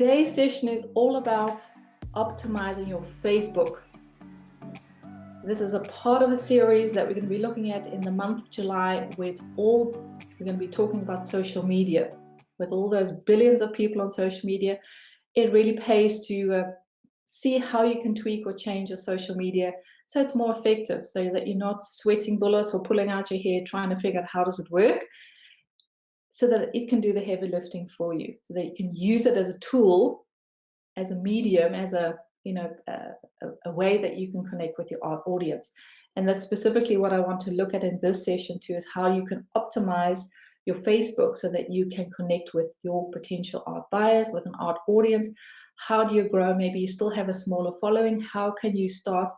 Today's session is all about optimizing your Facebook. This is a part of a series that we're going to be looking at in the month of July, where we're going to be talking about social media. With all those billions of people on social media, it really pays to see how you can tweak or change your social media so it's more effective, so that you're not sweating bullets or pulling out your hair trying to figure out how does it work, so that it can do the heavy lifting for you, so that you can use it as a tool, as a medium, as a way that you can connect with your audience. And that's specifically what I want to look at in this session too, is how you can optimize your Facebook so that you can connect with your potential art buyers, with an art audience. How do you grow? Maybe you still have a smaller following. How can you start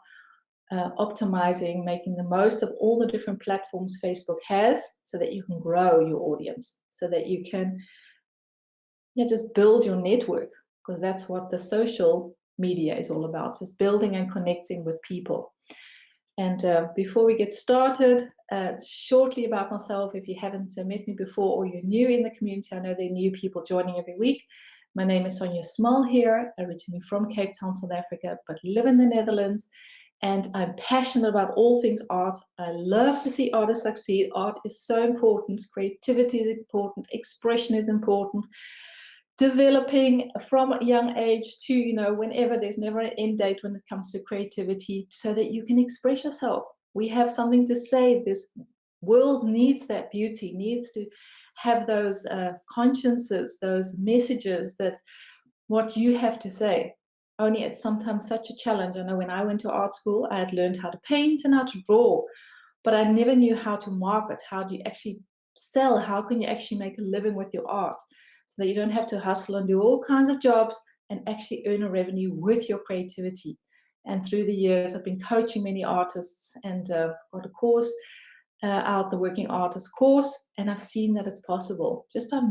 optimizing, making the most of all the different platforms Facebook has, so that you can grow your audience, so that you can just build your network, because that's what the social media is all about, just building and connecting with people. And before we get started, shortly about myself, if you haven't met me before or you're new in the community, I know there are new people joining every week. My name is Sonja Small here, originally from Cape Town, South Africa, but live in the Netherlands. And I'm passionate about all things art. I love to see artists succeed. Art is so important. Creativity is important. Expression is important. Developing from a young age to, whenever, there's never an end date when it comes to creativity, so that you can express yourself. We have something to say. This world needs that beauty, needs to have those consciences, those messages, that what you have to say. Only it's sometimes such a challenge. I know when I went to art school, I had learned how to paint and how to draw, but I never knew how to market. How do you actually sell? How can you actually make a living with your art, so that you don't have to hustle and do all kinds of jobs and actually earn a revenue with your creativity? And through the years, I've been coaching many artists and got a course out, the Working Artist course, and I've seen that it's possible just by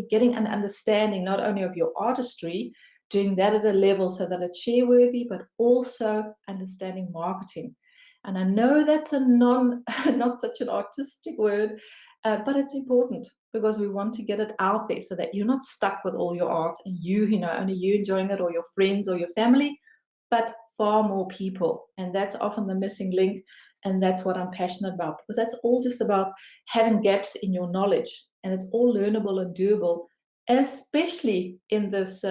getting an understanding not only of your artistry, doing that at a level so that it's share-worthy, but also understanding marketing. And I know that's not such an artistic word, but it's important, because we want to get it out there so that you're not stuck with all your art and only you enjoying it, or your friends or your family, but far more people. And that's often the missing link. And that's what I'm passionate about, because that's all just about having gaps in your knowledge. And it's all learnable and doable, especially in this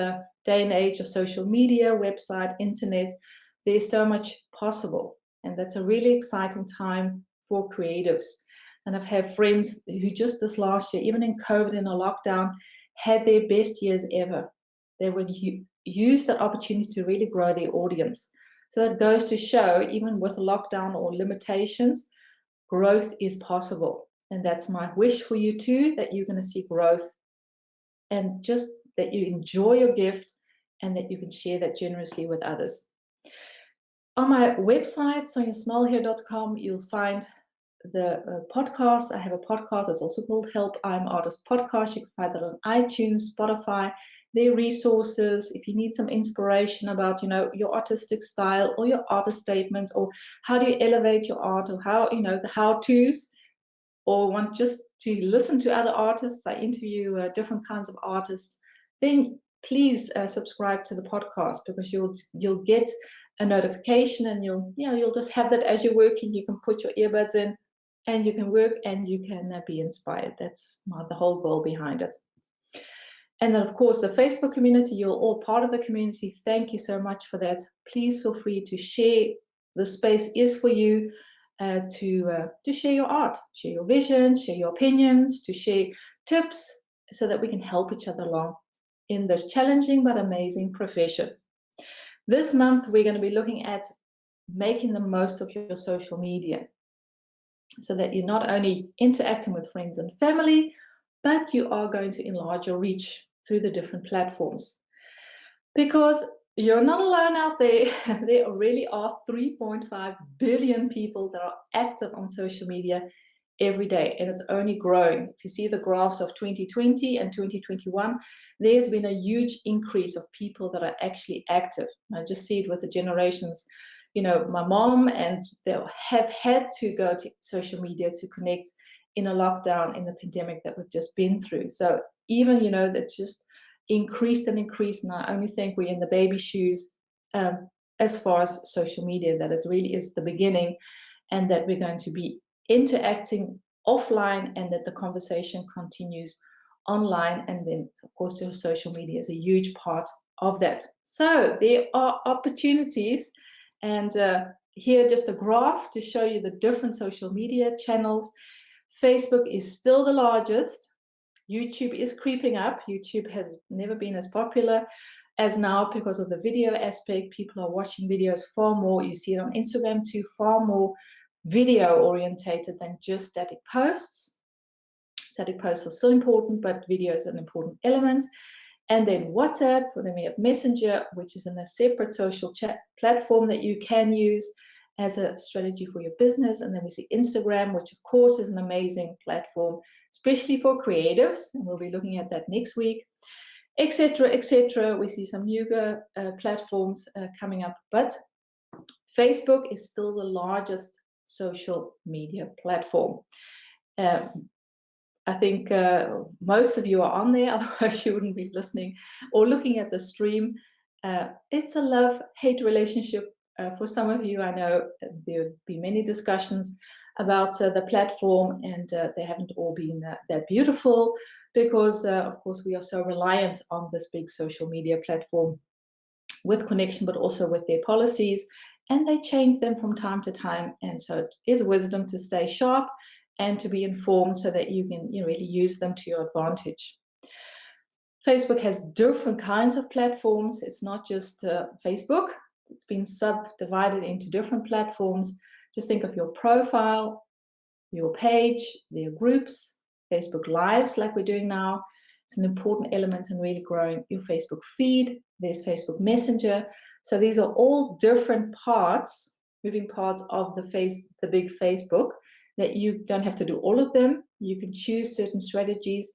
day and age of social media, website, internet. There's so much possible. And that's a really exciting time for creatives. And I've had friends who just this last year, even in COVID, in a lockdown, had their best years ever. They would use that opportunity to really grow their audience. So that goes to show, even with lockdown or limitations, growth is possible. And that's my wish for you too, that you're going to see growth, and just that you enjoy your gift and that you can share that generously with others. On my website, sonjasmallhere.com, you'll find the podcast. I have a podcast. It's also called Help I'm Artist Podcast. You can find that on iTunes, Spotify. There are resources if you need some inspiration about, your artistic style or your artist statement, or how do you elevate your art, or how, the how-tos, or want just to listen to other artists. I interview different kinds of artists. Then please subscribe to the podcast, because you'll get a notification, and you'll just have that as you're working. You can put your earbuds in and you can work, and you can be inspired. That's the whole goal behind it. And then, of course, the Facebook community, you're all part of the community. Thank you so much for that. Please feel free to share. The space is for you to share your art, share your vision, share your opinions, to share tips, so that we can help each other along in this challenging but amazing profession. This month, we're going to be looking at making the most of your social media, so that you're not only interacting with friends and family, but you are going to enlarge your reach through the different platforms. Because you're not alone out there. There really are 3.5 billion people that are active on social media every day, and it's only growing. If you see the graphs of 2020 and 2021, there's been a huge increase of people that are actually active. I just see it with the generations. My mom, and they have had to go to social media to connect in a lockdown, in the pandemic that we've just been through. So even, that's just increased and increased, and I only think we're in the baby shoes as far as social media, that it really is the beginning, and that we're going to be interacting offline, and that the conversation continues online. And then, of course, your social media is a huge part of that. So there are opportunities, and here just a graph to show you the different social media channels. Facebook is still the largest. YouTube is creeping up. YouTube has never been as popular as now because of the video aspect. People are watching videos far more. You see it on Instagram too, far more video orientated than just static posts. Static posts are still important, but video is an important element. And then WhatsApp, then we have Messenger, which is in a separate social chat platform that you can use as a strategy for your business. And then we see Instagram, which of course is an amazing platform, especially for creatives. And we'll be looking at that next week, etc., etc. We see some newer platforms coming up, but Facebook is still the largest social media platform. I think most of you are on there, otherwise you wouldn't be listening or looking at the stream. It's a love-hate relationship. For some of you, I know there'll be many discussions about the platform, and they haven't all been that beautiful because, of course, we are so reliant on this big social media platform with connection, but also with their policies, and they change them from time to time. And so it is wisdom to stay sharp and to be informed so that you can really use them to your advantage. Facebook has different kinds of platforms. It's not just Facebook. It's been subdivided into different platforms. Just think of your profile, your page, their groups, Facebook Lives like we're doing now. It's an important element in really growing your Facebook feed. There's Facebook Messenger. So these are all different parts, moving parts of the big Facebook, that you don't have to do all of them. You can choose certain strategies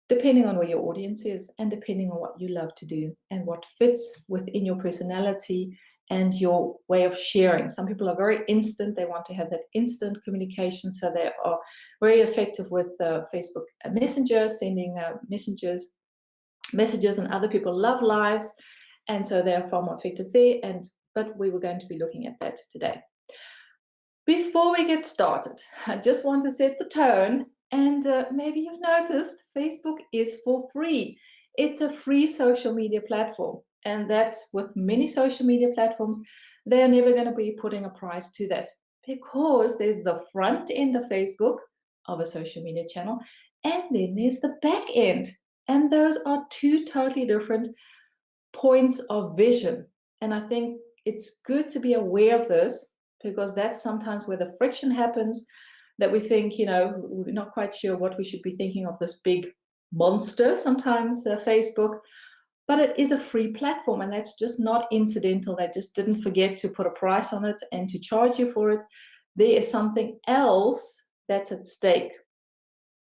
depending on where your audience is and depending on what you love to do and what fits within your personality and your way of sharing. Some people are very instant. They want to have that instant communication, so they are very effective with Facebook Messenger, sending messages, and other people love lives, and so they are far more effective there. But we were going to be looking at that today. Before we get started, I just want to set the tone, and maybe you've noticed Facebook is for free. It's a free social media platform, and that's with many social media platforms. They're never going to be putting a price to that because there's the front end of Facebook, of a social media channel, and then there's the back end, and those are two totally different points of vision. And I think it's good to be aware of this, because that's sometimes where the friction happens, that we think, we're not quite sure what we should be thinking of this big monster, sometimes Facebook, but it is a free platform, and that's just not incidental. They just didn't forget to put a price on it and to charge you for it. There is something else that's at stake.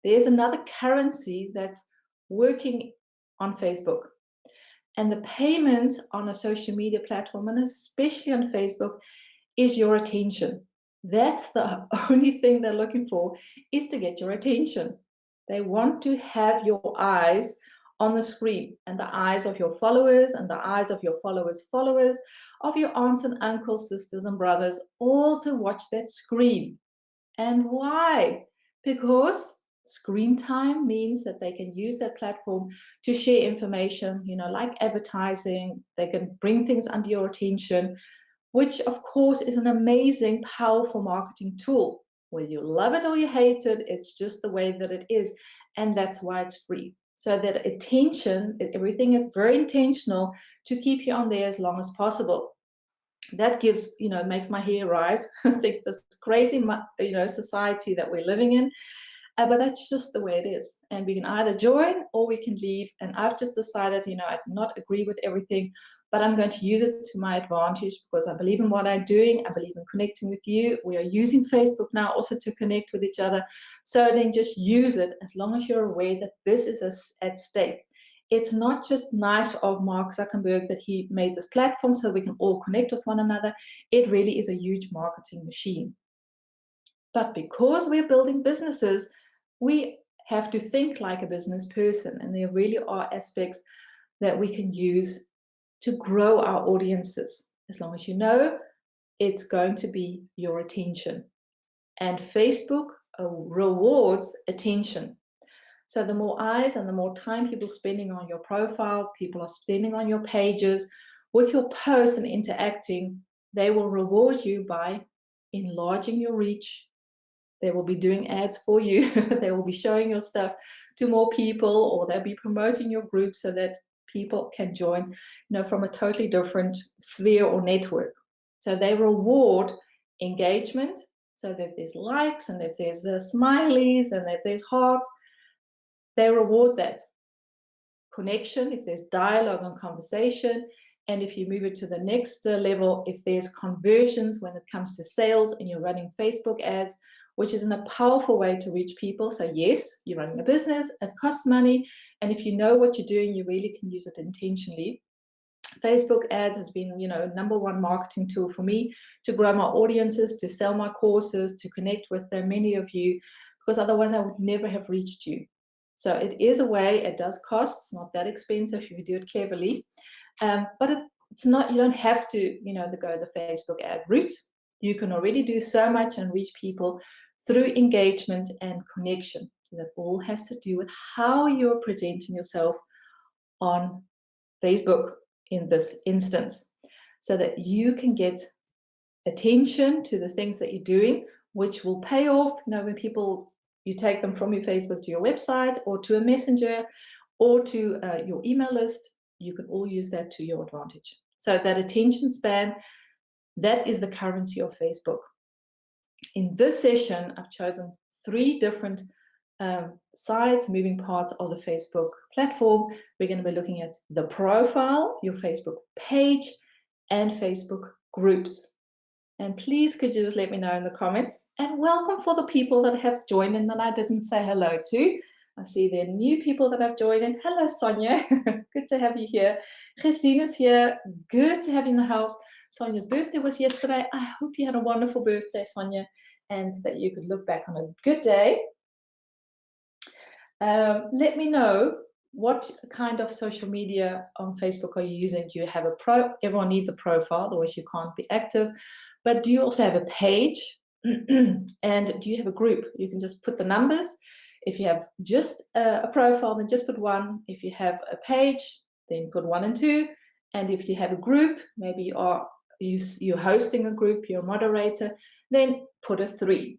There's another currency that's working on Facebook. And the payment on a social media platform, and especially on Facebook, is your attention. That's the only thing they're looking for, is to get your attention. They want to have your eyes on the screen, and the eyes of your followers, and the eyes of your followers' followers, of your aunts and uncles, sisters and brothers, all to watch that screen. And why? Because screen time means that they can use that platform to share information, like advertising. They can bring things under your attention, which of course is an amazing, powerful marketing tool. Whether you love it or you hate it, it's just the way that it is. And that's why it's free. So that attention, everything is very intentional to keep you on there as long as possible. That gives, makes my hair rise. I think this crazy, society that we're living in. But that's just the way it is. And we can either join or we can leave. And I've just decided, I do not agree with everything, but I'm going to use it to my advantage because I believe in what I'm doing. I believe in connecting with you. We are using Facebook now also to connect with each other. So then just use it as long as you're aware that this is at stake. It's not just nice of Mark Zuckerberg that he made this platform so we can all connect with one another. It really is a huge marketing machine. But because we're building businesses, we have to think like a business person, and there really are aspects that we can use to grow our audiences, as long as you know it's going to be your attention. And Facebook rewards attention. So the more eyes and the more time people are spending on your profile, people are spending on your pages, with your posts and interacting, they will reward you by enlarging your reach. They will be doing ads for you. They will be showing your stuff to more people, or they'll be promoting your group so that people can join, from a totally different sphere or network. So they reward engagement, so that there's likes and if there's smileys and if there's hearts, they reward that. Connection, if there's dialogue and conversation, and if you move it to the next level, if there's conversions when it comes to sales and you're running Facebook ads, which is a powerful way to reach people. So yes, you're running a business, it costs money, and if you know what you're doing, you really can use it intentionally. Facebook ads has been, number one marketing tool for me to grow my audiences, to sell my courses, to connect with many of you, because otherwise I would never have reached you. So it is a way. It does cost. It's not that expensive if you do it cleverly, but it's not. You don't have to, go the Facebook ad route. You can already do so much and reach people through engagement and connection. So that all has to do with how you're presenting yourself on Facebook in this instance, so that you can get attention to the things that you're doing, which will pay off. When people, you take them from your Facebook to your website or to a messenger or to your email list, you can all use that to your advantage. So that attention span, that is the currency of Facebook. In this session, I've chosen 3 different sides, moving parts of the Facebook platform. We're going to be looking at the profile, your Facebook page, and Facebook groups. And please, could you just let me know in the comments? And welcome for the people that have joined in that I didn't say hello to. I see there are new people that have joined in. Hello, Sonia. Good to have you here. Christine is here. Good to have you in the house. Sonia's birthday was yesterday. I hope you had a wonderful birthday, Sonia, and that you could look back on a good day. Let me know what kind of social media on Facebook are you using. Do you have a everyone needs a profile, otherwise you can't be active. But do you also have a page? And do you have a group? You can just put the numbers. If you have just a profile, then just put 1. If you have a page, then put 1 and 2. And if you have a group, maybe you're hosting a group, you're a moderator, then put a 3.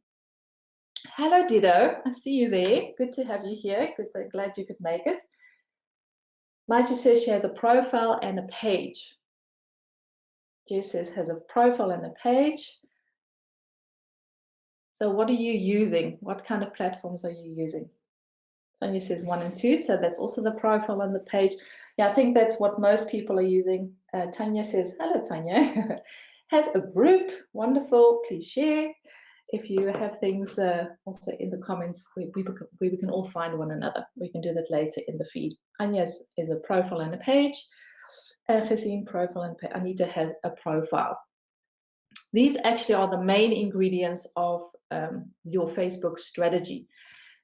Hello, Dido. I see you there. Good to have you here. Glad you could make it. Maiji says she has a profile and a page. Jess says has a profile and a page. So what are you using? What kind of platforms are you using? Sonia says 1 and 2. So that's also the profile and the page. Yeah, I think that's what most people are using. Tanya says, hello, Tanya. Has a group. Wonderful. Please share. If you have things also in the comments, we can all find one another. We can do that later in the feed. Anya is a profile and a page. Gesine, profile and page. Anita has a profile. These actually are the main ingredients of your Facebook strategy.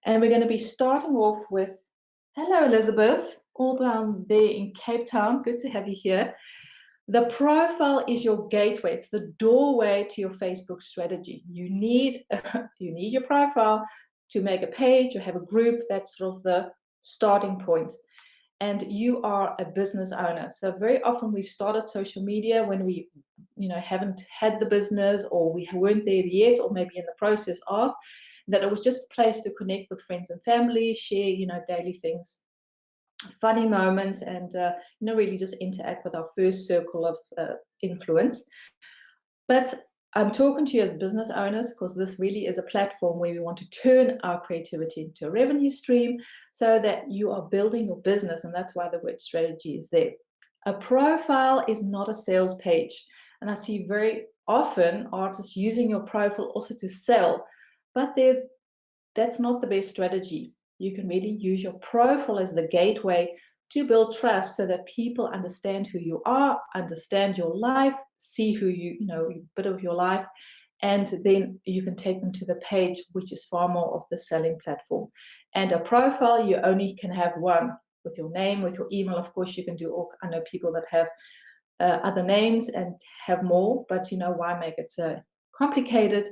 And we're going to be starting off with, hello, Elizabeth, all down there in Cape Town. Good to have you here. The profile is your gateway. It's the doorway to your Facebook strategy. You need your profile to make a page or have a group. That's sort of the starting point. And you are a business owner. So very often we've started social media when we, haven't had the business, or we weren't there yet, or maybe in the process of, that it was just a place to connect with friends and family, share, daily things, funny moments, and really just interact with our first circle of influence. But I'm talking to you as business owners, because this really is a platform where we want to turn our creativity into a revenue stream so that you are building your business, and that's why the word strategy is there. A profile is not a sales page, and I see very often artists using your profile also to sell, but that's not the best strategy. You can really use your profile as the gateway to build trust, so that people understand who you are, understand your life, see who a bit of your life, and then you can take them to the page, which is far more of the selling platform. And a profile, you only can have one, with your name, with your email. Of course, you can do all. I know people that have other names and have more, but why make it complicated?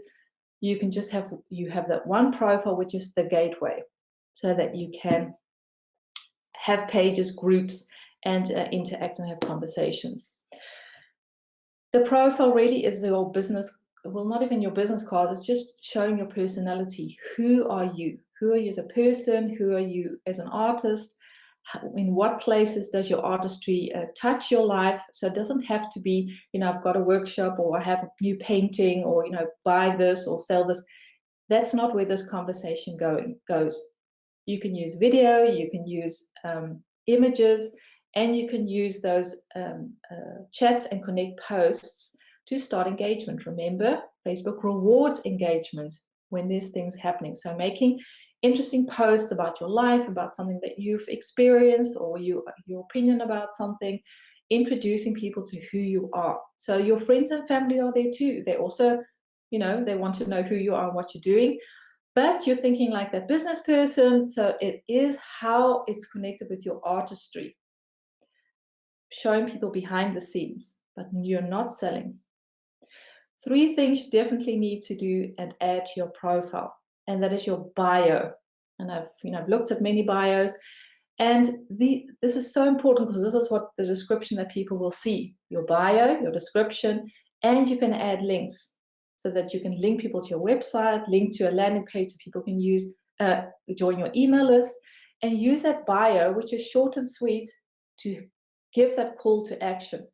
You can just have that one profile, which is the gateway, so that you can have pages, groups, and interact and have conversations. The profile really is your business, well, not even your business card, it's just showing your personality. Who are you? Who are you as a person? Who are you as an artist? In what places does your artistry touch your life? So it doesn't have to be, I've got a workshop, or I have a new painting, or, buy this or sell this. That's not where this conversation goes. You can use video, you can use images, and you can use those chats and connect posts to start engagement. Remember, Facebook rewards engagement when there's things happening. So making interesting posts about your life, about something that you've experienced, or your opinion about something, introducing people to who you are. So your friends and family are there too. They also, they want to know who you are and what you're doing. But you're thinking like that business person, so it is how it's connected with your artistry. Showing people behind the scenes, but you're not selling. 3 things you definitely need to do and add to your profile, and that is your bio. And I've looked at many bios, and this is so important, because this is what the description that people will see: your bio, your description, and you can add links, so that you can link people to your website, link to a landing page so people can use join your email list, and use that bio, which is short and sweet, to give that call to action,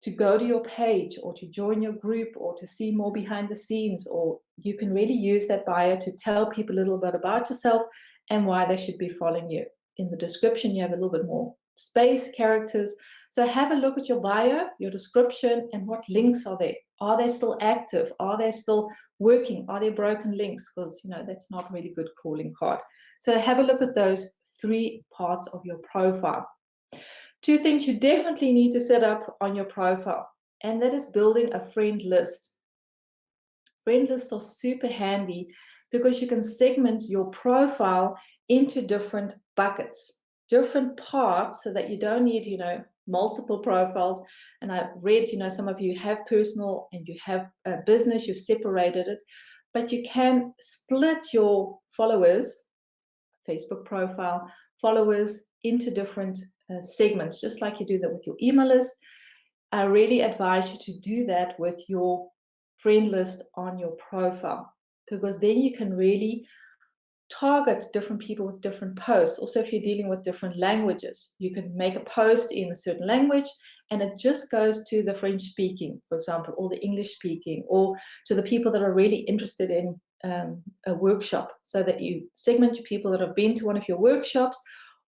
to go to your page, or to join your group, or to see more behind the scenes. Or you can really use that bio to tell people a little bit about yourself and why they should be following you. In the description, you have a little bit more space, characters. So have a look at your bio, your description, and what links are there. Are they still active? Are they still working? Are there broken links? Because that's not really good calling card. So have a look at those 3 parts of your profile. 2 things you definitely need to set up on your profile, and that is building a friend list. Friend lists are super handy because you can segment your profile into different buckets, different parts, so that you don't need, multiple profiles. And I read, some of you have personal and you have a business, you've separated it, but you can split your followers, Facebook profile, followers, into different segments, just like you do that with your email list. I really advise you to do that with your friend list on your profile, because then you can really target different people with different posts. Also, if you're dealing with different languages, you can make a post in a certain language and it just goes to the French speaking, for example, or the English speaking, or to the people that are really interested in a workshop, so that you segment your people that have been to one of your workshops,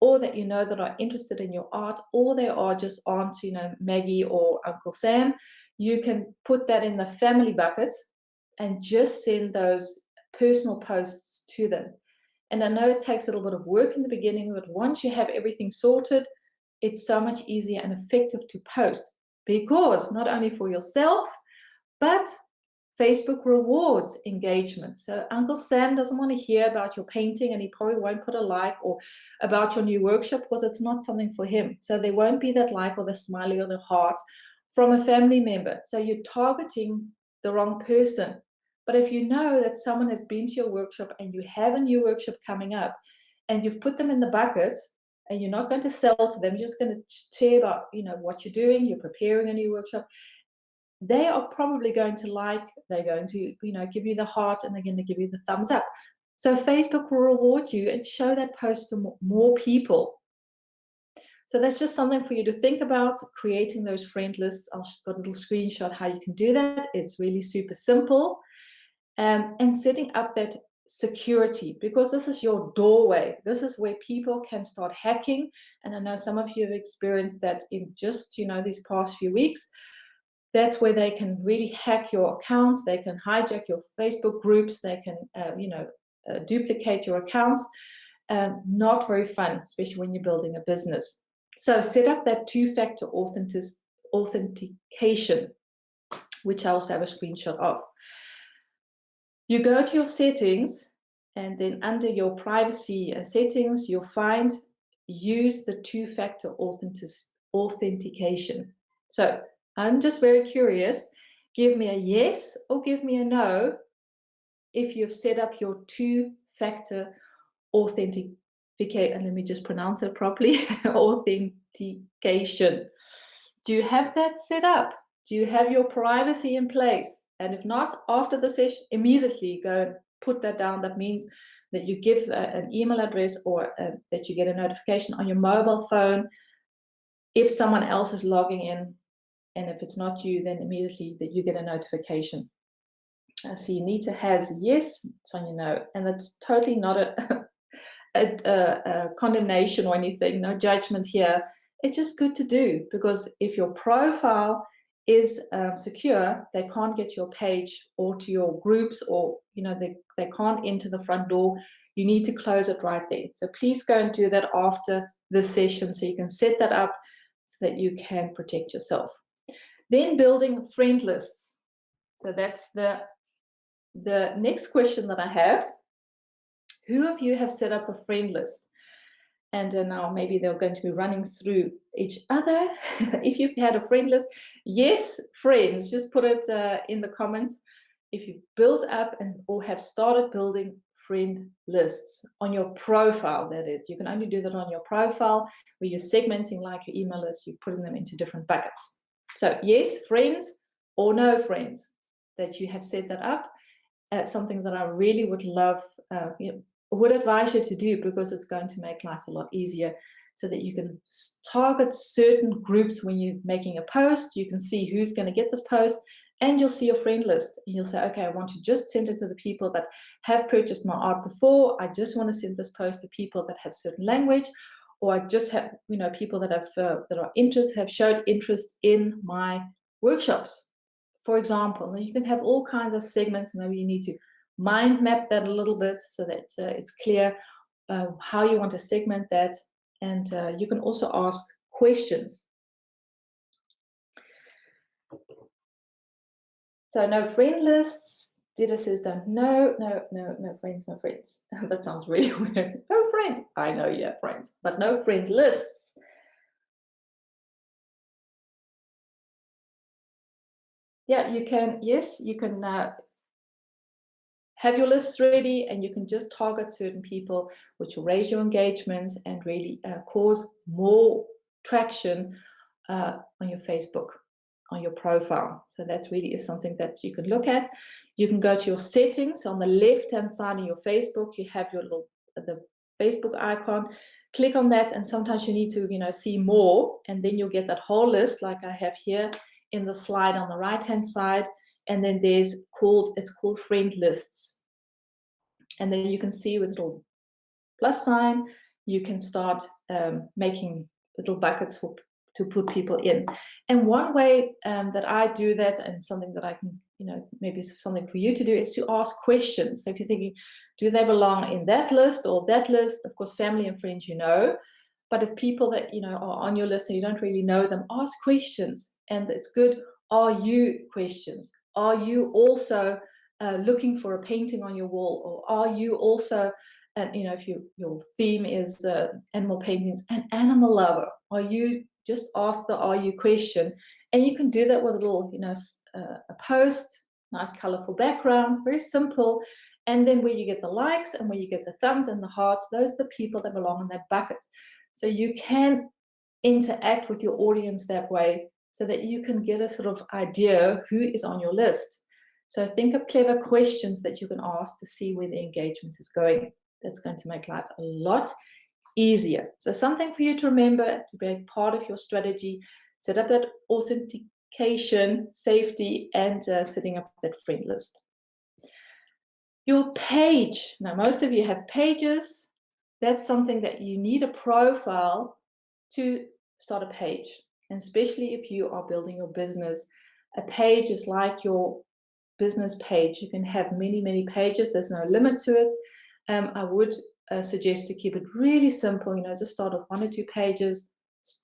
or that that are interested in your art, or they are just Aunt Maggie or Uncle Sam. You can put that in the family bucket and just send those personal posts to them. And I know it takes a little bit of work in the beginning, but once you have everything sorted, it's so much easier and effective to post, because not only for yourself, but Facebook rewards engagement. So Uncle Sam doesn't want to hear about your painting, and he probably won't put a like or about your new workshop, because it's not something for him. So there won't be that like or the smiley or the heart from a family member. So you're targeting the wrong person. But if you know that someone has been to your workshop and you have a new workshop coming up, and you've put them in the bucket, and you're not going to sell to them, you're just going to share about what you're doing, you're preparing a new workshop, they are probably going to like, they're going to give you the heart, and they're going to give you the thumbs up. So Facebook will reward you and show that post to more people. So that's just something for you to think about, creating those friend lists. I've got a little screenshot how you can do that. It's really super simple. And setting up that security, because this is your doorway. This is where people can start hacking. And I know some of you have experienced that in just these past few weeks. That's where they can really hack your accounts. They can hijack your Facebook groups. They can duplicate your accounts. Not very fun, especially when you're building a business. So set up that 2-factor authentication, which I also have a screenshot of. You go to your settings, and then under your privacy settings, you'll find use the two-factor authentication. So I'm just very curious. Give me a yes or give me a no if you've set up your two-factor authentication. And let me just pronounce it properly. Authentication. Do you have that set up? Do you have your privacy in place? And if not, after the session, immediately go and put that down. That means that you give an email address, or that you get a notification on your mobile phone if someone else is logging in. And if it's not you, then immediately that you get a notification. So Nita has yes, Sonia no, and that's totally not a condemnation or anything, no judgment here. It's just good to do, because if your profile is secure, they can't get your page or to your groups, or they can't enter the front door. You need to close it right there. So please go and do that after this session, so you can set that up so that you can protect yourself. Then building friend lists. So that's the next question that I have. Who of you have set up a friend list? And now maybe they're going to be running through each other. If you've had a friend list, yes, friends, just put it in the comments. If you've built up or have started building friend lists on your profile, that is. You can only do that on your profile, where you're segmenting like your email list, you're putting them into different buckets. So yes, friends, or no friends, that you have set that up. Something that I really would love, would advise you to do, because it's going to make life a lot easier, so that you can target certain groups when you're making a post. You can see who's going to get this post, and you'll see your friend list. And you'll say, okay, I want to just send it to the people that have purchased my art before. I just want to send this post to people that have certain language, or I just have, people that have showed interest in my workshops. For example, you can have all kinds of segments. Maybe you need to mind map that a little bit, so that it's clear how you want to segment that. And you can also ask questions. So no friend lists. Dita says don't. No friends, no friends. That sounds really weird. No friends. I know you have friends, but no friend lists. Yeah, you can. Yes, you can have your lists ready, and you can just target certain people, which will raise your engagement and really cause more traction on your Facebook, on your profile. So that really is something that you can look at. You can go to your settings on the left-hand side of your Facebook. You have your the Facebook icon. Click on that, and sometimes you need to see more, and then you'll get that whole list like I have here in the slide on the right-hand side. And then it's called friend lists. And then you can see with little plus sign, you can start making little buckets to put people in. And one way that I do that, and something that I can, maybe something for you to do, is to ask questions. So if you're thinking, do they belong in that list or that list? Of course, family and friends, but if people that are on your list and you don't really know them, ask questions. And it's good, are you questions? Are you also looking for a painting on your wall? Or are you also, if your theme is animal paintings, an animal lover? Are you, just ask the are you question. And you can do that with a little, a post, nice colorful background, very simple. And then where you get the likes and where you get the thumbs and the hearts, those are the people that belong in that bucket. So you can interact with your audience that way, so that you can get a sort of idea who is on your list. So think of clever questions that you can ask to see where the engagement is going. That's going to make life a lot easier. So something for you to remember, to be part of your strategy. Set up that authentication, safety, and setting up that friend list. Your page. Now, most of you have pages. That's something that you need a profile to start a page. And especially if you are building your business, a page is like your business page. You can have many, many pages. There's no limit to it. I would suggest to keep it really simple. Just start with 1 or 2 pages,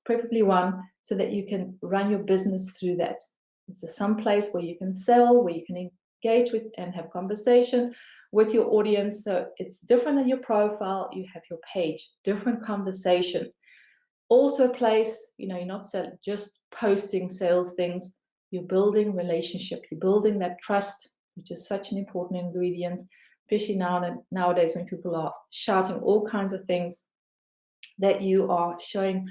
preferably 1, so that you can run your business through that. It's some place where you can sell, where you can engage with and have conversation with your audience. So it's different than your profile. You have your page, different conversation. Also a place, you're not just posting sales things. You're building relationship. You're building that trust, which is such an important ingredient, especially nowadays when people are shouting all kinds of things, that you are showing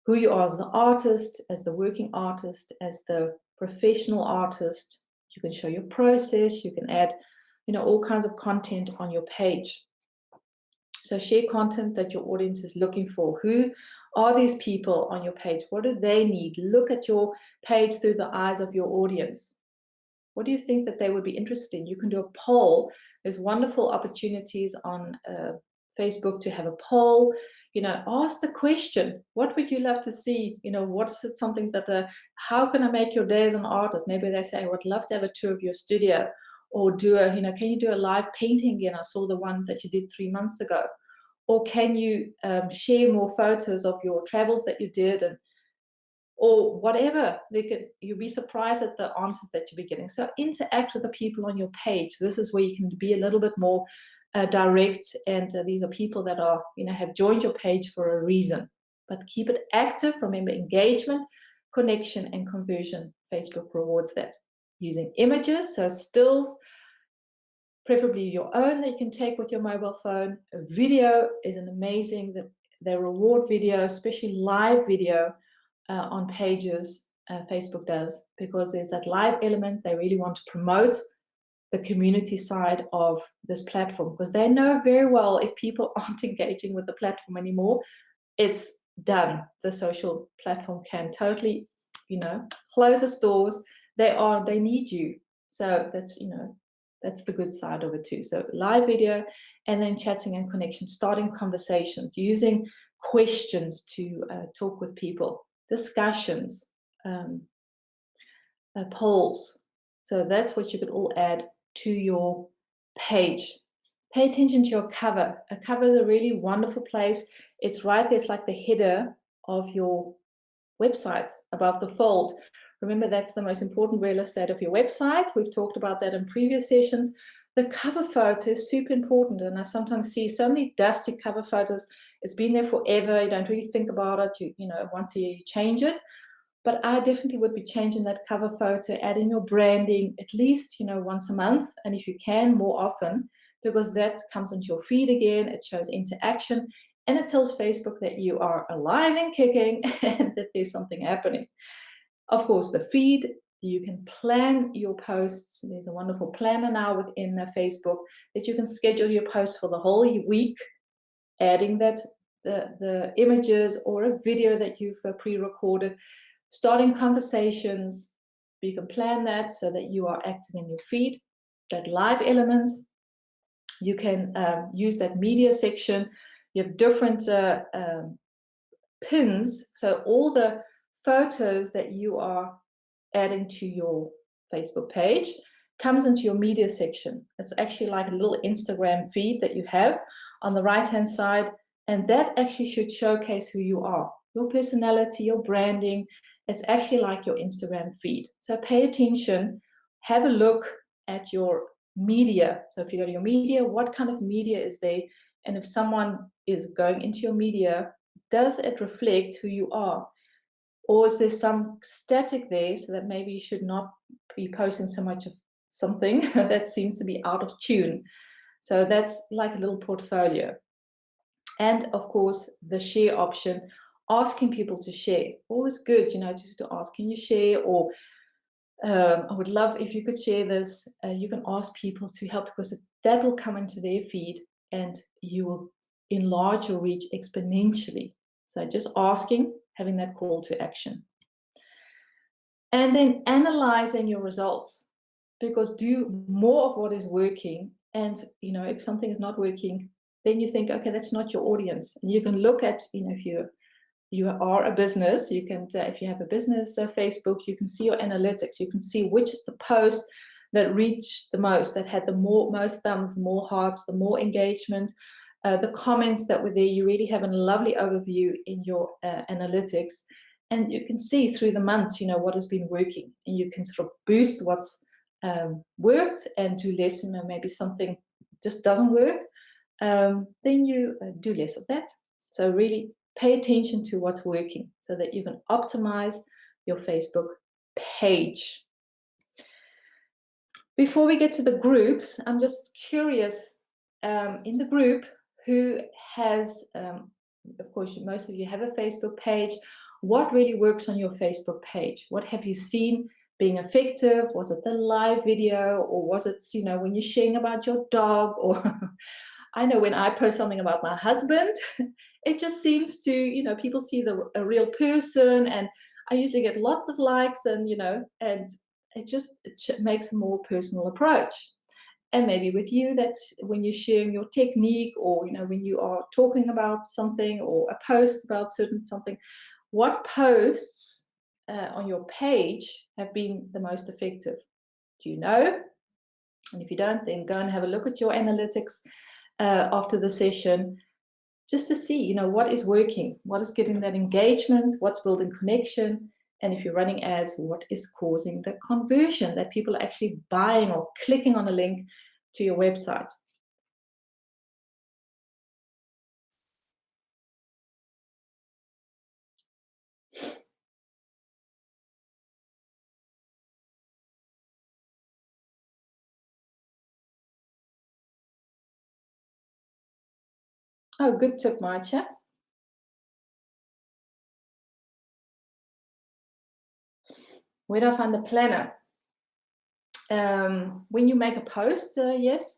who you are as the artist, as the working artist, as the professional artist. You can show your process. You can add, all kinds of content on your page. So share content that your audience is looking for. Who are these people on your page? What do they need? Look at your page through the eyes of your audience. What do you think that they would be interested in? You can do a poll. There's wonderful opportunities on Facebook to have a poll. Ask the question, what would you love to see? What is it something that, how can I make your day as an artist? Maybe they say, I would love to have a tour of your studio, or can you do a live painting again? I saw the one that you did 3 months ago. Or can you share more photos of your travels that you did, or whatever. You'll be surprised at the answers that you'll be getting. So interact with the people on your page. This is where you can be a little bit more direct, and these are people that are, have joined your page for a reason. But keep it active. Remember, engagement, connection, and conversion. Facebook rewards that. Using images, so stills, preferably your own, that you can take with your mobile phone. A video is an amazing, they reward video, especially live video on pages. Facebook does, because there's that live element. They really want to promote the community side of this platform, because they know very well if people aren't engaging with the platform anymore, it's done. The social platform can totally, close its doors. They need you. So that's, that's the good side of it too. So live video, and then chatting and connection, starting conversations, using questions to talk with people, discussions, polls. So that's what you could all add to your page. Pay attention to your cover. A cover is a really wonderful place. It's right there. It's like the header of your website above the fold. Remember, that's the most important real estate of your website. We've talked about that in previous sessions. The cover photo is super important, and I sometimes see so many dusty cover photos. It's been there forever. You don't really think about it. Once a year you change it. But I definitely would be changing that cover photo, adding your branding at least, once a month, and if you can, more often, because that comes into your feed again. It shows interaction, and it tells Facebook that you are alive and kicking and that there's something happening. Of course, the feed, you can plan your posts. There's a wonderful planner now within Facebook that you can schedule your posts for the whole week, adding that the images or a video that you've pre-recorded, starting conversations. You can plan that so that you are active in your feed. That live element, you can use that media section. You have different pins, so all the photos that you are adding to your Facebook page comes into your media section. It's actually like a little Instagram feed that you have on the right hand side, and that actually should showcase who you are, your personality, your branding. It's actually like your Instagram feed. So pay attention, have a look at your media. So if you go to your media, what kind of media is there? And if someone is going into your media, does it reflect who you are? Or is there some static there, so that maybe you should not be posting so much of something that seems to be out of tune? So that's like a little portfolio. And of course, the share option, asking people to share. Always good, just to ask, can you share? Or I would love if you could share this. You can ask people to help, because that will come into their feed and you will enlarge your reach exponentially. So just asking, having that call to action. And then analyzing your results, because do more of what is working. And, if something is not working, then you think, okay, that's not your audience. And you can look at, if you are a business, you can, if you have a business Facebook, you can see your analytics. You can see which is the post that reached the most, that had the most thumbs, the more hearts, the more engagement, the comments that were there. You really have a lovely overview in your analytics, and you can see through the months, what has been working, and you can sort of boost what's worked and do less, maybe something just doesn't work, then you do less of that. So really pay attention to what's working so that you can optimize your Facebook page. Before we get to the groups, I'm just curious, in the group, who has, of course, most of you have a Facebook page. What really works on your Facebook page? What have you seen being effective? Was it the live video, or was it, when you're sharing about your dog? Or I know when I post something about my husband, it just seems to, people see a real person, and I usually get lots of likes, and and it makes a more personal approach. And maybe with you, that's when you're sharing your technique, or when you are talking about something, or a post about something. What posts on your page have been the most effective? Do you know? And if you don't, then go and have a look at your analytics after the session, just to see, what is working, what is getting that engagement, what's building connection, and if you're running ads, what is causing the conversion, that people are actually buying or clicking on a link to your website. Oh, good tip, Marcia. Where do I find the planner? When you make a post, yes,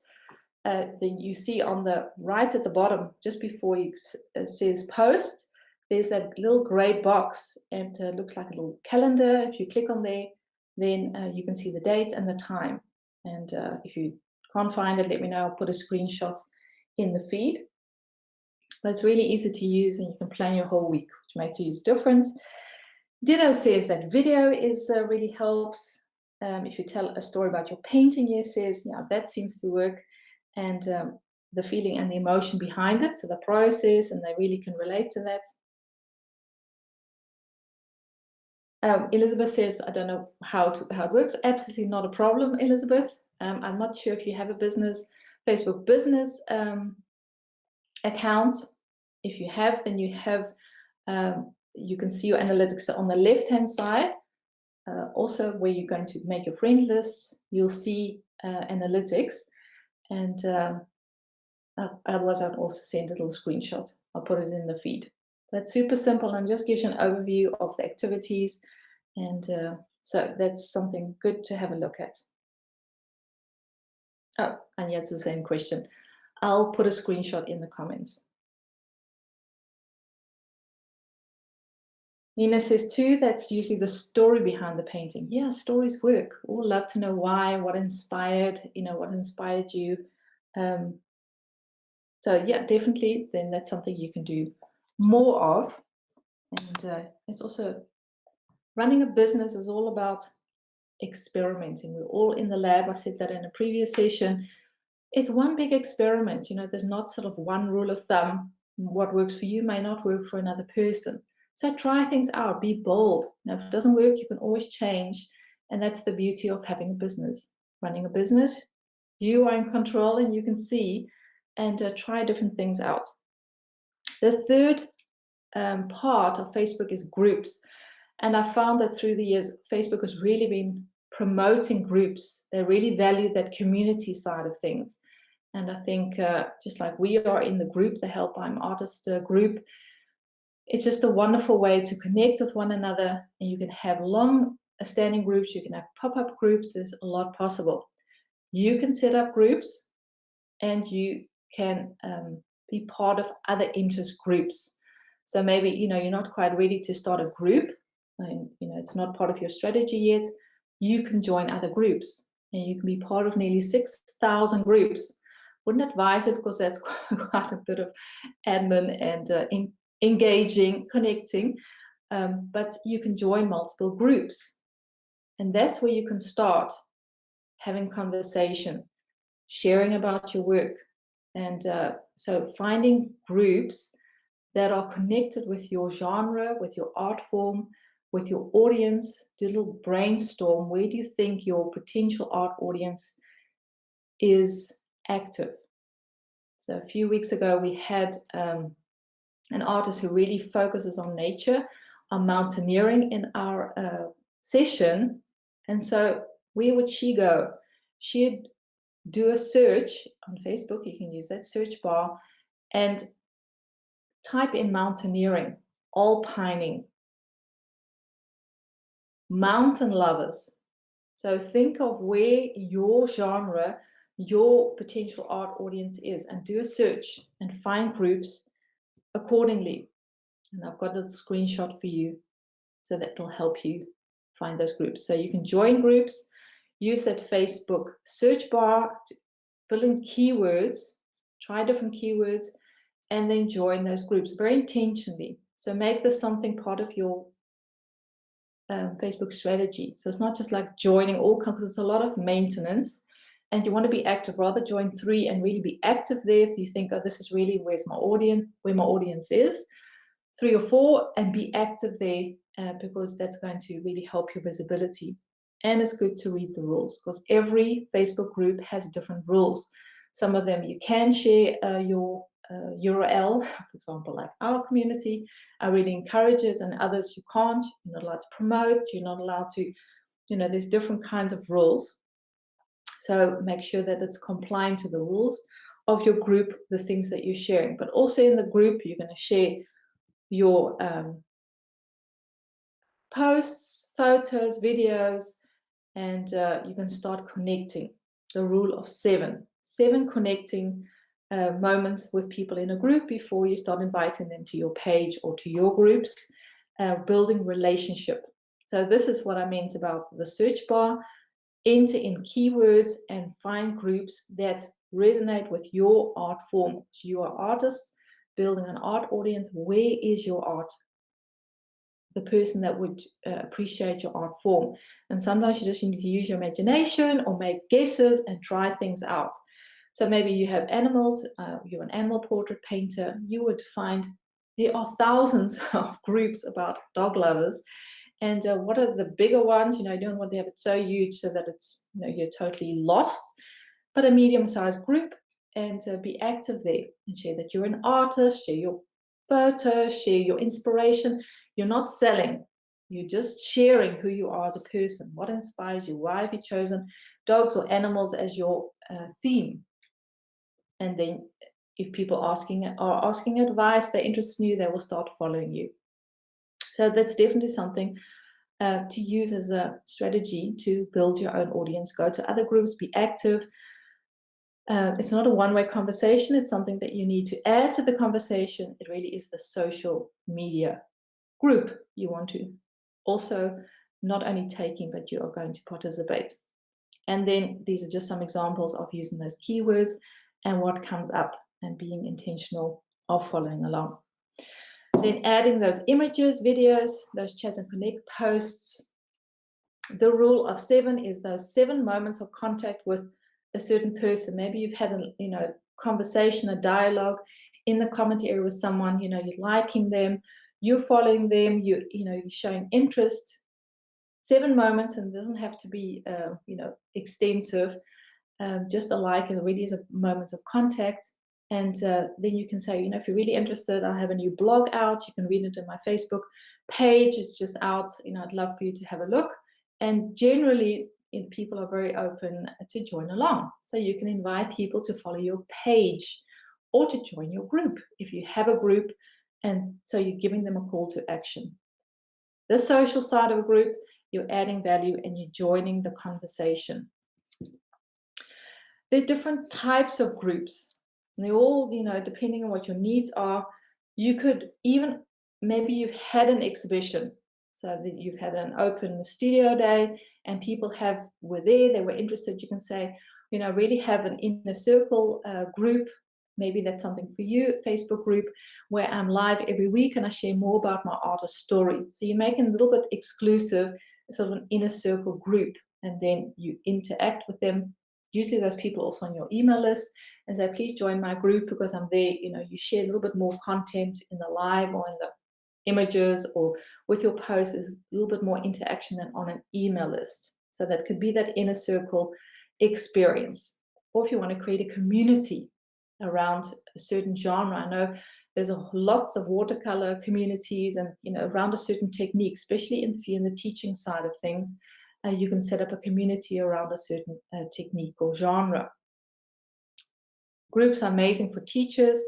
then you see on the right at the bottom, just before it says post, there's that little gray box, and looks like a little calendar. If you click on there, then you can see the date and the time. And if you can't find it, let me know. I'll put a screenshot in the feed. But it's really easy to use, and you can plan your whole week, which makes use difference. Ditto says that video really helps. If you tell a story about your painting, yes, says, yeah, that seems to work. And the feeling and the emotion behind it, so the process, and they really can relate to that. Elizabeth says, I don't know how it works. Absolutely not a problem, Elizabeth. I'm not sure if you have a Facebook business account. If you have, then you have, you can see your analytics on the left-hand side. Also, where you're going to make your friend list, you'll see analytics. And otherwise, I'd also send a little screenshot. I'll put it in the feed. That's super simple and just gives you an overview of the activities. And so that's something good to have a look at. Oh, and yeah, it's the same question. I'll put a screenshot in the comments. Nina says too, that's usually the story behind the painting. Yeah, stories work. We all love to know why, what inspired you. So yeah, definitely, then that's something you can do more of. And it's also, running a business is all about experimenting. We're all in the lab. I said that in a previous session. It's one big experiment. There's not sort of one rule of thumb. What works for you may not work for another person. So try things out, be bold. Now, if it doesn't work, you can always change. And that's the beauty of having a business. Running a business, you are in control, and you can see and try different things out. The third part of Facebook is groups. And I found that through the years, Facebook has really been promoting groups. They really value that community side of things. And I think just like we are in the group, the Help I'm Artist group, it's just a wonderful way to connect with one another. And you can have long-standing groups. You can have pop-up groups. There's a lot possible. You can set up groups, and you can be part of other interest groups. So maybe, you're not quite ready to start a group, and it's not part of your strategy yet. You can join other groups, and you can be part of nearly 6,000 groups. Wouldn't advise it, because that's quite a bit of admin and engaging, connecting, but you can join multiple groups, and that's where you can start having conversation, sharing about your work. And so finding groups that are connected with your genre, with your art form, with your audience, do a little brainstorm. Where do you think your potential art audience is active? So a few weeks ago, we had an artist who really focuses on nature, on mountaineering in our session. And so where would she go? She'd do a search on Facebook. You can use that search bar and type in mountaineering, alpining, mountain lovers. So think of where your genre, your potential art audience is, and do a search and find groups accordingly. And I've got a screenshot for you, so that will help you find those groups. So you can join groups, use that Facebook search bar to fill in keywords, try different keywords, and then join those groups very intentionally. So make this something part of your Facebook strategy. So it's not just like joining all, because it's a lot of maintenance and you want to be active. Rather join 3 and really be active there. If you think, oh, this is really where my audience is, 3 or 4, and be active there, because that's going to really help your visibility. And it's good to read the rules, because every Facebook group has different rules. Some of them you can share your URL, for example, like our community. I really encourage it, and others you can't. You're not allowed to promote, you're not allowed to, there's different kinds of rules. So make sure that it's compliant to the rules of your group, the things that you're sharing. But also in the group, you're going to share your posts, photos, videos, and you can start connecting. The rule of 7 connecting moments with people in a group before you start inviting them to your page or to your groups, building relationship. So this is what I meant about the search bar. Enter in keywords and find groups that resonate with your art form. So you are artists building an art audience. Where is your art? The person that would appreciate your art form. And sometimes you just need to use your imagination or make guesses and try things out. So maybe you have animals, you're an animal portrait painter, you would find there are thousands of groups about dog lovers. And what are the bigger ones? You don't want to have it so huge so that it's, you're totally lost, but a medium-sized group, and be active there and share that you're an artist, share your photos, share your inspiration. You're not selling, you're just sharing who you are as a person. What inspires you? Why have you chosen dogs or animals as your theme? And then if people are asking advice, they're interested in you, they will start following you. So that's definitely something to use as a strategy to build your own audience. Go to other groups, be active. It's not a one-way conversation. It's something that you need to add to the conversation. It really is the social media group you want to also not only taking, but you are going to participate. And then these are just some examples of using those keywords and what comes up, and being intentional of following along. Then adding those images, videos, those chats and connect posts. The rule of 7 is those 7 moments of contact with a certain person. Maybe you've had a conversation, a dialogue in the comment area with someone, you're liking them, you're following them, you're showing interest. 7 moments, and it doesn't have to be extensive. Just a like, it really is a moment of contact. And then you can say, if you're really interested, I have a new blog out. You can read it in my Facebook page. It's just out. I'd love for you to have a look. And generally, people are very open to join along. So you can invite people to follow your page or to join your group if you have a group. And so you're giving them a call to action. The social side of a group, you're adding value and you're joining the conversation. There are different types of groups. And they all, depending on what your needs are, you could even, maybe you've had an exhibition. So that you've had an open studio day and people were there, they were interested. You can say, really have an inner circle group. Maybe that's something for you, Facebook group, where I'm live every week and I share more about my artist story. So you make it a little bit exclusive, sort of an inner circle group, and then you interact with them. Usually those people also on your email list, and say, please join my group because I'm there. You share a little bit more content in the live or in the images or with your posts is a little bit more interaction than on an email list. So that could be that inner circle experience. Or if you want to create a community around a certain genre. I know there's lots of watercolor communities and around a certain technique, especially if you're in the teaching side of things, you can set up a community around a certain technique or genre. Groups are amazing for teachers.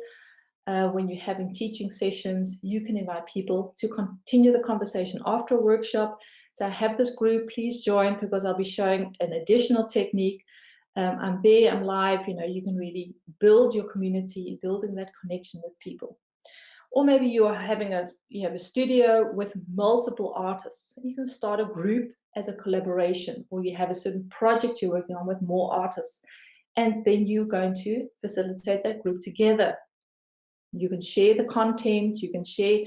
When you're having teaching sessions, you can invite people to continue the conversation after a workshop. So I have this group, please join because I'll be showing an additional technique. I'm there, I'm live, you can really build your community, building that connection with people. Or maybe you have a studio with multiple artists. You can start a group as a collaboration, or you have a certain project you're working on with more artists. And then you're going to facilitate that group together. You can share the content, you can share,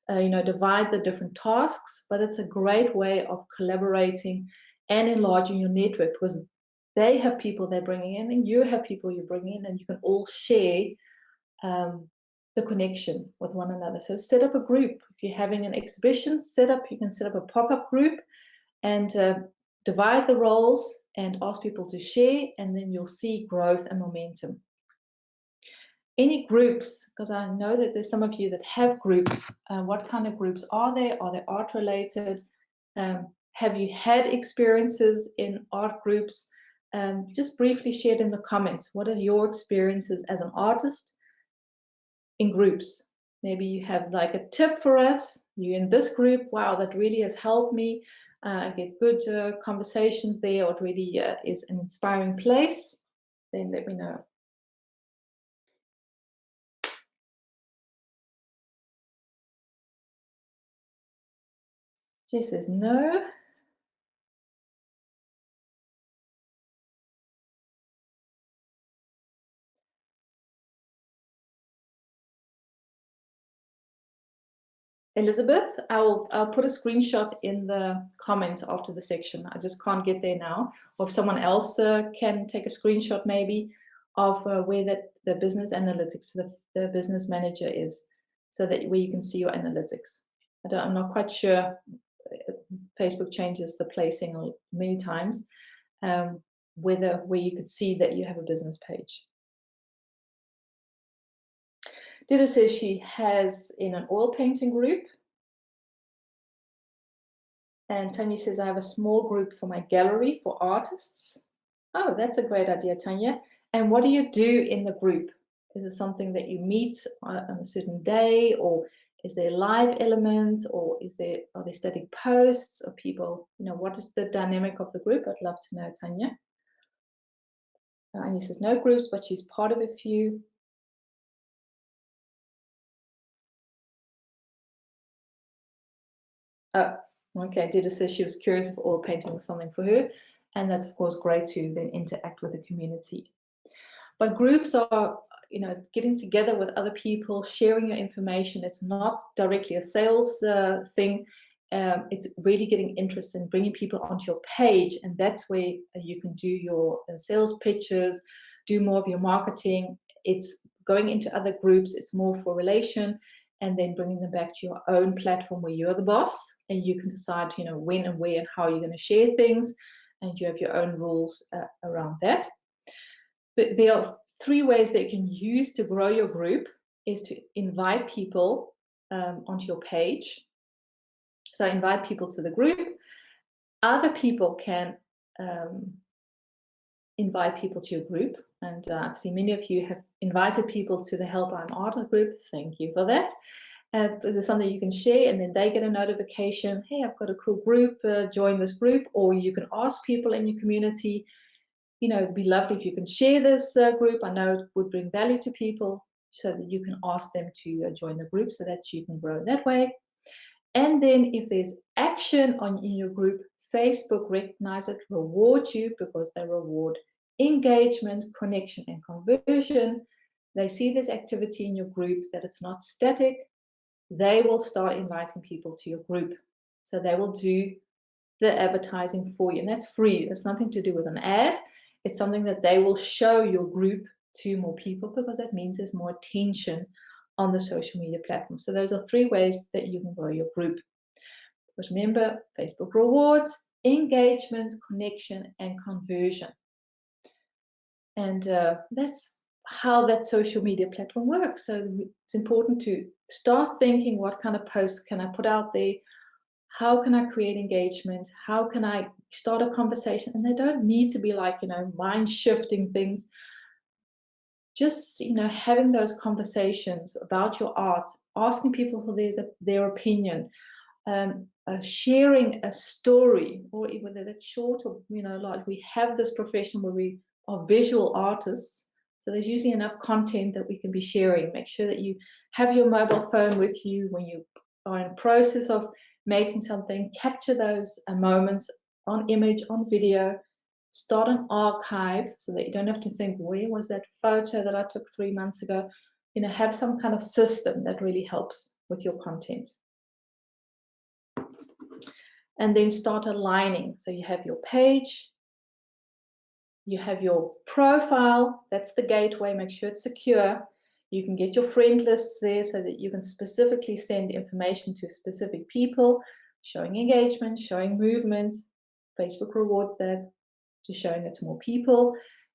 divide the different tasks, but it's a great way of collaborating and enlarging your network because they have people they're bringing in and you have people you're bringing in, and you can all share the connection with one another. So set up a group. If you're having an exhibition, you can set up a pop-up group and divide the roles and ask people to share, and then you'll see growth and momentum. Any groups, because I know that there's some of you that have groups. What kind of groups are they? Are they art related? Have you had experiences in art groups? Just briefly share it in the comments. What are your experiences as an artist in groups? Maybe you have like a tip for us. You're in this group. Wow, that really has helped me. I get good conversations there, or it really is an inspiring place. Then let me know. Jay says no. Elizabeth, I'll put a screenshot in the comments after the section. I just can't get there now. Or if someone else can take a screenshot maybe of where the business analytics, the business manager is, so that where you can see your analytics. I'm not quite sure. Facebook changes the placing many times, where you could see that you have a business page. Dida says she has in an oil painting group. And Tanya says, I have a small group for my gallery for artists. Oh, that's a great idea, Tanya. And what do you do in the group? Is it something that you meet on a certain day, or is there a live element, or are there static posts, or people, what is the dynamic of the group? I'd love to know, Tanya. Anya says no groups, but she's part of a few. Oh, okay. Dida says she was curious if oil painting was something for her. And that's, of course, great to then interact with the community. But groups are, getting together with other people, sharing your information. It's not directly a sales thing. It's really getting interest in bringing people onto your page. And that's where you can do your sales pitches, do more of your marketing. It's going into other groups. It's more for relation, and then bringing them back to your own platform where you're the boss and you can decide, when and where and how you're going to share things. And you have your own rules around that. But there are 3 ways that you can use to grow your group is to invite people onto your page. So invite people to the group. Other people can invite people to your group. And I see many of you have invited people to the Help I'm Artist group. Thank you for that. This is something you can share, and then they get a notification. Hey, I've got a cool group. Join this group. Or you can ask people in your community. It'd be lovely if you can share this group. I know it would bring value to people, so that you can ask them to join the group so that you can grow that way. And then if there's action in your group, Facebook recognize it, reward you, because they reward engagement, connection, and conversion. They see this activity in your group, that it's not static. They will start inviting people to your group. So they will do the advertising for you, and that's free. It's nothing to do with an ad. It's something that they will show your group to more people, because that means there's more attention on the social media platform. So those are 3 ways that you can grow your group. Because remember, Facebook rewards, engagement, connection, and conversion. And that's how that social media platform works. So it's important to start thinking, what kind of posts can I put out there? How can I create engagement? How can I start a conversation? And they don't need to be like, mind-shifting things. Just, having those conversations about your art, asking people for their opinion, sharing a story, or whether that's short or, like we have this profession where we are visual artists. So there's usually enough content that we can be sharing. Make sure that you have your mobile phone with you when you are in the process of making something. Capture those moments on image, on video. Start an archive so that you don't have to think, where was that photo that I took 3 months ago? Have some kind of system that really helps with your content. And then start aligning. So you have your page, you have your profile, that's the gateway, make sure it's secure. You can get your friend lists there so that you can specifically send information to specific people, showing engagement, showing movement. Facebook rewards that, to showing it to more people.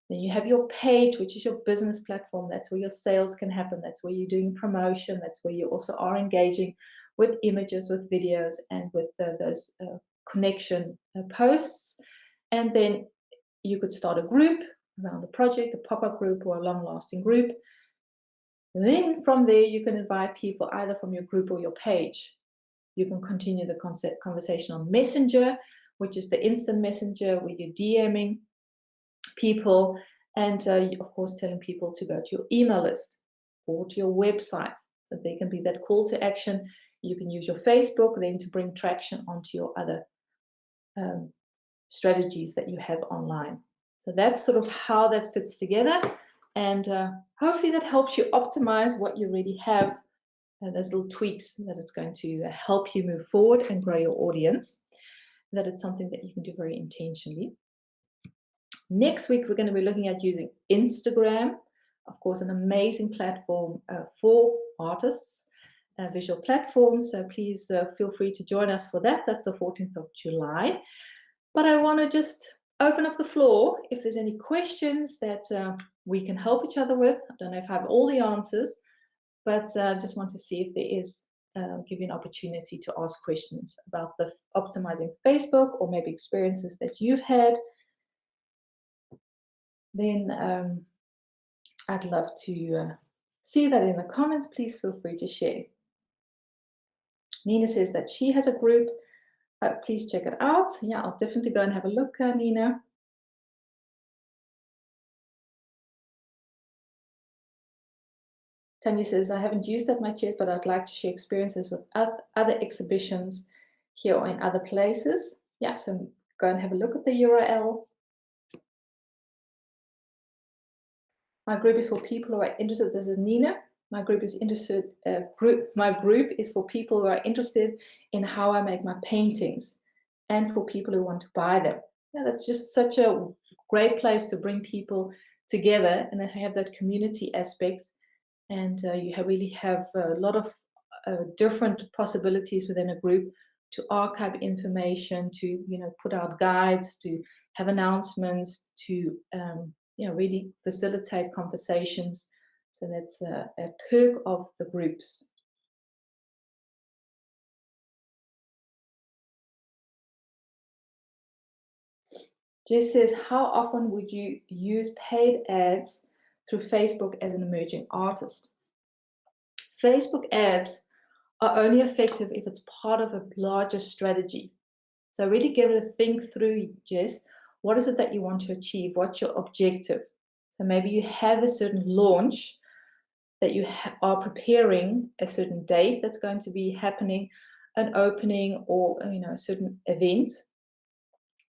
Then you have your page, which is your business platform. That's where your sales can happen. That's where you're doing promotion. That's where you also are engaging with images, with videos, and with those connection posts. And then you could start a group around a project, a pop-up group, or a long-lasting group. Then from there, you can invite people either from your group or your page. You can continue the conversation on Messenger, which is the instant messenger where you're DMing people, and of course telling people to go to your email list or to your website, so they can be that call to action. You can use your Facebook then to bring traction onto your other strategies that you have online. So that's sort of how that fits together, and hopefully that helps you optimize what you already have, those little tweaks that it's going to help you move forward and grow your audience, that it's something that you can do very intentionally. Next week, we're going to be looking at using Instagram, of course, an amazing platform for artists, a visual platform. So please feel free to join us for that. That's the 14th of July. But I want to just open up the floor if there's any questions that we can help each other with. I don't know if I have all the answers, but just want to see if there is, give you an opportunity to ask questions about the optimizing Facebook, or maybe experiences that you've had. Then I'd love to see that in the comments. Please feel free to share. Nina says that she has a group. Please check it out. Yeah, I'll definitely go and have a look, Nina. Tanya says, I haven't used that much yet, but I'd like to share experiences with other exhibitions here or in other places. Yeah, so go and have a look at the URL. My group is for people who are interested. This is Nina. My group is interested. My group is for people who are interested in how I make my paintings, and for people who want to buy them. Yeah, that's just such a great place to bring people together, and then have that community aspect. And you really have a lot of different possibilities within a group to archive information, to put out guides, to have announcements, to really facilitate conversations. So that's a perk of the groups. Jess says, how often would you use paid ads through Facebook as an emerging artist? Facebook ads are only effective if it's part of a larger strategy. So really give it a think through, Jess. What is it that you want to achieve? What's your objective? So maybe you have a certain launch that you are preparing, a certain date that's going to be happening, an opening, or a certain event.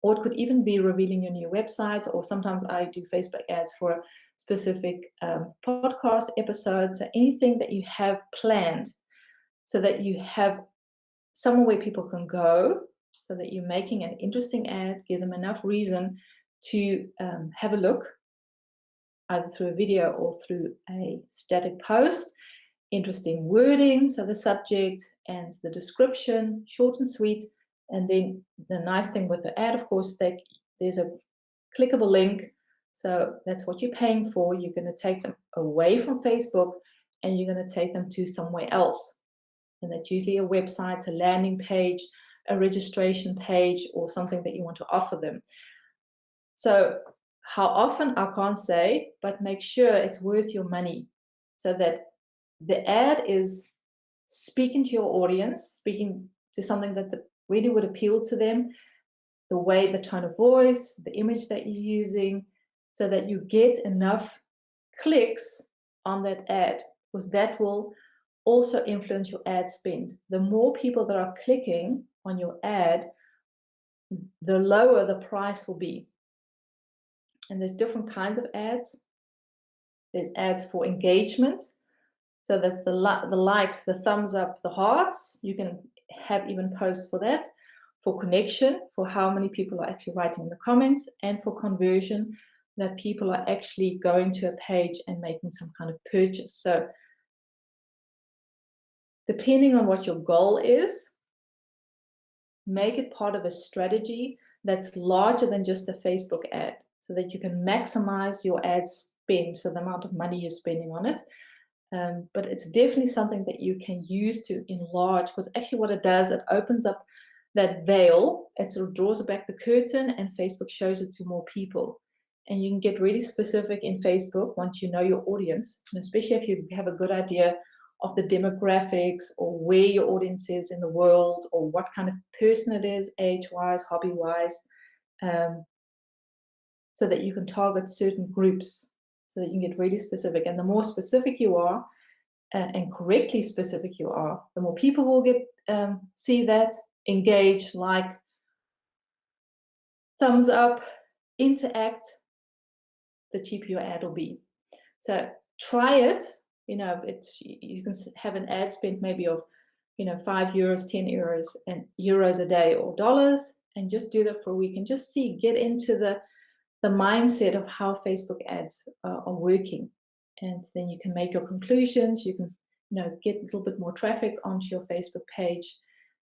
Or it could even be revealing your new website, or sometimes I do Facebook ads for a specific podcast episode. So anything that you have planned, so that you have somewhere where people can go, so that you're making an interesting ad, give them enough reason to have a look, either through a video or through a static post. interesting wording, so the subject and the description, short and sweet. And then the nice thing with the ad, of course, that there's a clickable link. So that's what you're paying for. You're going to take them away from Facebook and you're going to take them to somewhere else. And that's usually a website, a landing page, a registration page, or something that you want to offer them. So how often, I can't say, but make sure it's worth your money, so that the ad is speaking to your audience, speaking to something that really would appeal to them, the way, the tone of voice, the image that you're using, so that you get enough clicks on that ad, because that will also influence your ad spend. The more people that are clicking on your ad, the lower the price will be. And there's different kinds of ads. There's ads for engagement, so that's the likes, the thumbs up, the hearts. You can have even posts for that. For connection, for how many people are actually writing in the comments, and for conversion, that people are actually going to a page and making some kind of purchase. So depending on what your goal is, make it part of a strategy that's larger than just a Facebook ad, so that you can maximize your ad spend, so the amount of money you're spending on it. But it's definitely something that you can use to enlarge, because actually what it does, it opens up that veil, it sort of draws back the curtain, and Facebook shows it to more people. And you can get really specific in Facebook once you know your audience, and especially if you have a good idea of the demographics, or where your audience is in the world, or what kind of person it is, age-wise, hobby-wise, so that you can target certain groups, so that you can get really specific. And the more specific you are, and correctly specific you are, the more people will get see that, engage, like, thumbs up, interact, the cheaper your ad will be. So try it. You know, you can have an ad spend maybe of, you know, €5, 10 euros, and euros a day, or dollars, and just do that for a week and just see, get into the mindset of how Facebook ads are working. And then you can make your conclusions. You can, you know, get a little bit more traffic onto your Facebook page,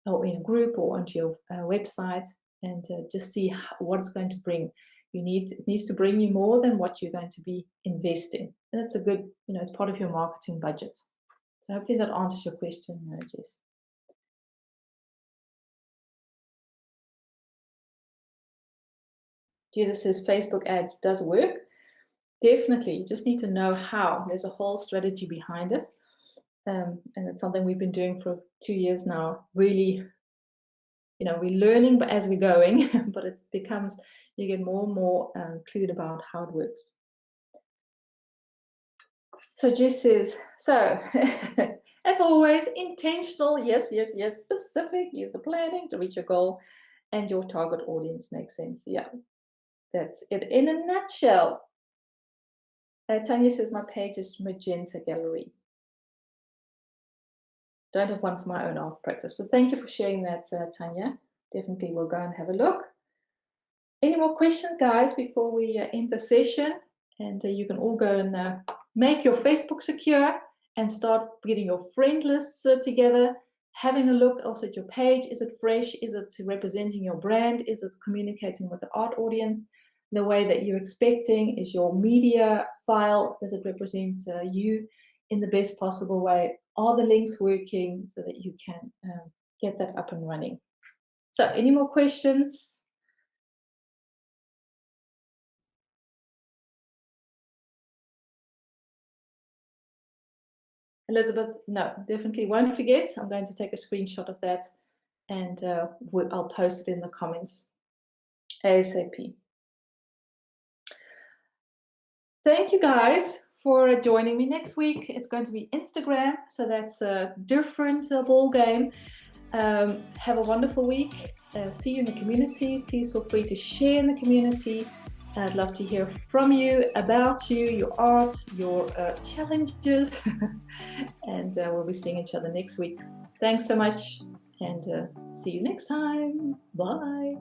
or in a group, or onto your website, and just see what it's going to bring. It needs to bring you more than what you're going to be investing. And it's a good, you know, it's part of your marketing budget. So hopefully that answers your question, Jess. Judith says Facebook ads does work. Definitely, you just need to know how. There's a whole strategy behind it. And it's something we've been doing for 2 years now. Really, you know, we're learning but as we're going, but it becomes, you get more and more clued about how it works. So Jess says, so as always, intentional, yes, specific, use the planning to reach your goal, and your target audience makes sense. Yeah, that's it in a nutshell. Tanya says, my page is Magenta Gallery. Don't have one for my own art practice, but thank you for sharing that, Tanya. Definitely we'll go and have a look. Any more questions, guys, before we end the session? And you can all go and make your Facebook secure and start getting your friend lists together, having a look also at your page. Is it fresh? Is it representing your brand? Is it communicating with the art audience the way that you're expecting? Is your media file, does it represent you in the best possible way? Are the links working, so that you can get that up and running? So any more questions? Elizabeth, no, definitely won't forget. I'm going to take a screenshot of that, and I'll post it in the comments ASAP. Thank you guys for joining me. Next week it's going to be Instagram, so that's a different ball game. Have a wonderful week. See you in the community. Please feel free to share in the community. I'd love to hear from you, about you, your art, your challenges, and we'll be seeing each other next week. Thanks so much, and see you next time. Bye.